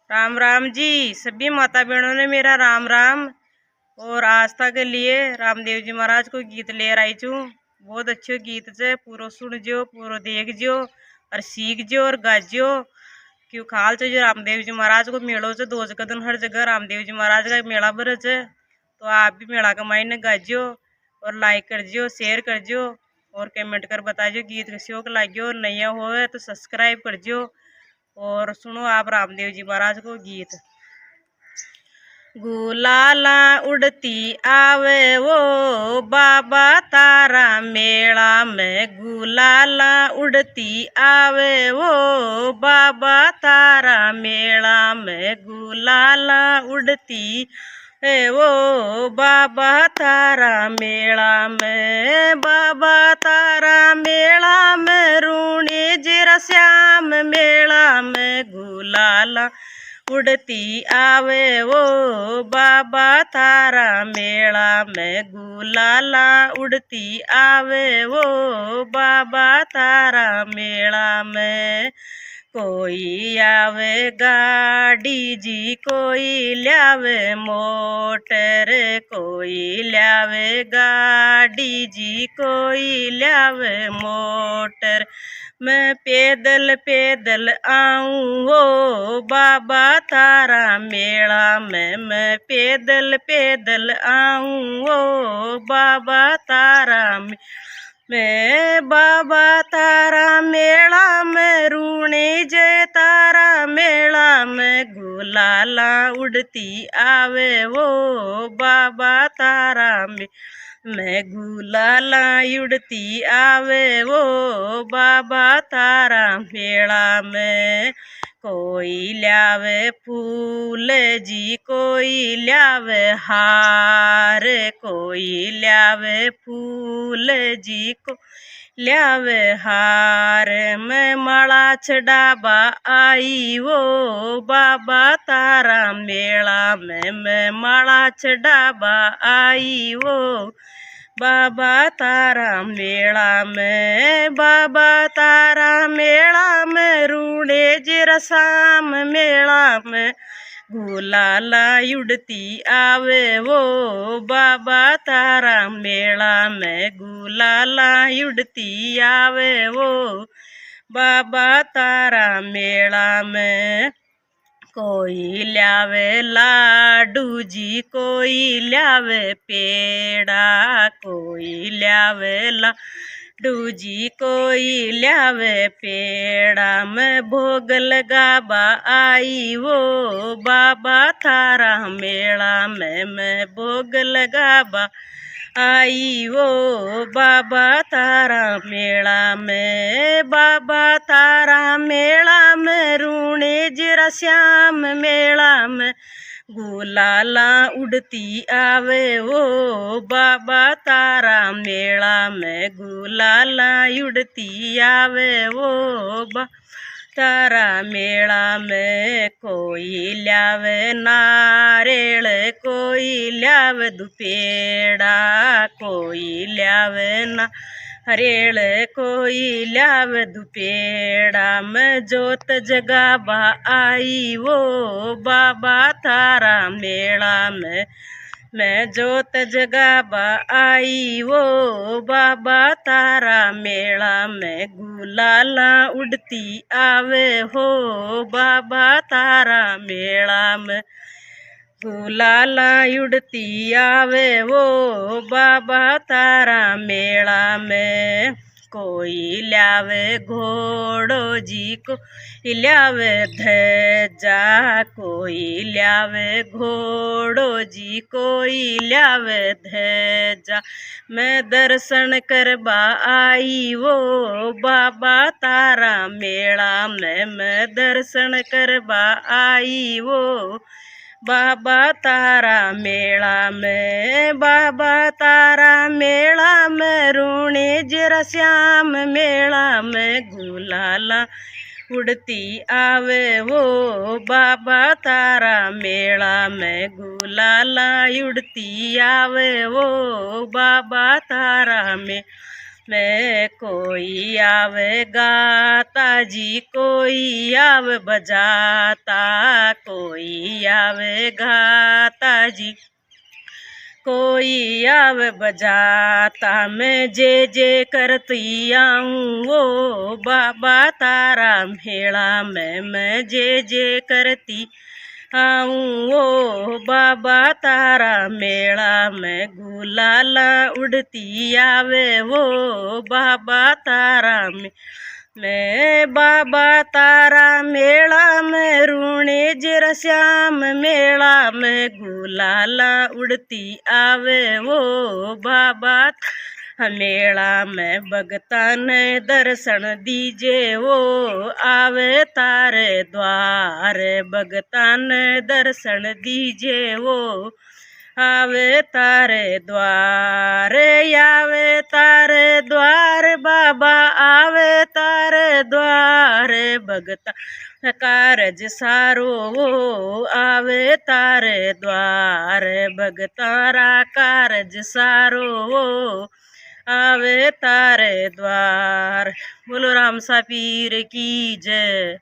राम राम जी। सभी माता बहनों ने मेरा राम राम। और आस्था के लिए रामदेव जी महाराज को गीत लेकर आई छू। बहुत अच्छे गीत से पूरा सुन जो, पूरा देख जो और सीख जो और गाजो। क्यों खाल से जो रामदेव जी महाराज को मेड़ो से दो जगह दिन हर जगह रामदेव जी महाराज का मेला भर है। तो आप भी मेला का मायने गाजो और लाइक कर जो, शेयर कर जो और कमेंट कर बता जो गीत कैसे को लागियो। और नया हो तो सब्सक्राइब कर जो और सुनो आप रामदेव जी महाराज को गीत। गुलाला उड़ती आवे वो बाबा तारा मेला में, गुलाला उड़ती आवे वो बाबा तारा मेला में, गुलाला उड़ती है वो बाबा तारा मेला में, बाबा तारा मेला में रूणी जीरा श्याम मेला में, गुलाला उड़ती आवे वो बाबा तारा मेला में, गुलाला उड़ती आवे वो बाबा तारा मेला में। कोई आवे गाड़ी जी, कोई ल्यावे मोटर, कोई ल्यावे गाड़ी जी, कोई ल्यावे मोटर। मैं पैदल पैदल आऊं वो बाबा तारा मेला में, मैं पैदल पैदल आऊं वो बाबा तारा में, मैं बाबा तारा मेला में रूणे जय तारा मेला में, गुलाला उड़ती आवे वो बाबा तारा में, मैं गुलाला उड़ती आवे वो बाबा तारा मेला में। कोई ल्यावे फूल जी, कोई ल्यावे हार, कोई ल्यावे फूल जी को ल्यावे हार। मैं माला चढ़ावा आई वो बाबा तारा मेला में, मैं माला चढ़ावा आई वो बाबा तारा मेला में, बाबा तारा मेला में रूड़े जीरा शाम मेला में, गुलाला उड़ती आवे वो बाबा तारा मेला में, गुलाला उड़ती आवे वो बाबा तारा मेला में। कोई ल्यावे लाडू जी, कोई ल्यावे पेड़ा, कोई ल्यावे लाडू जी, कोई ल्यावे पेड़ा। मैं भोग लगावा आई वो बाबा तारा मेला में, मैं भोग लगावा आई वो बाबा तारा मेला में, बाबा तारा मेला में रूणे जीरा श्याम मेला में, गुलाला उड़ती आवे वो बाबा तारा मेला में, गुलाला उड़ती आवे वो तारा मेला में। कोई ल्यावे नारेल, कोई ल्यावे दुपेड़ा, कोई ल्यावे नारेल, कोई ल्यावे दुपेड़ा। मैं जोत जगावा आई वो बाबा तारा मेला में, मैं जोत जगावा आई वो बाबा तारा मेला में, गुलाला उड़ती आवे हो बाबा तारा मेला में, गुलाला उड़ती आवे वो बाबा तारा मेला में। कोई ल्यावे घोड़ो जी, को ल्यावे ध्वजा, कोई ल्यावे घोड़ो जी, कोई ल्यावे ध्वजा। मैं दर्शन करवा आई वो बाबा तारा मेला में, मैं दर्शन करवा आई वो बाबा तारा मेला में, बाबा तारा मेला में रूणे जीरा श्याम मेला में, गुलाला उड़ती आवे वो बाबा तारा मेला में, गुलाला उड़ती आवे वो बाबा तारा में। कोई आवे गाता जी, कोई आवे बजाता, कोई आवे गाता जी, कोई आवे बजाता, मैं जे करती आऊँ वो बाबा तारा मेला में, मैं जे करती आऊँ वो बाबा तारा मेला में, गुलाल उड़ती आवे वो बाबा तारा में, मैं बाबा तारा मेला में रूणे जरा श्याम मेला में, गुलाल उड़ती आवे वो बाबा मेला में, भगतन दर्शन दीजे वो आवे तारे द्वार, भगतन दर्शन दीजे वो आवे तारे द्वार, आवे तारे द्वार बाबा आवे तारे द्वार, भगता कारज सारो वो आवे तारे द्वार, भगतारा कारज सारो वो आवे तारे द्वार। बोलो राम सा पीर की जय।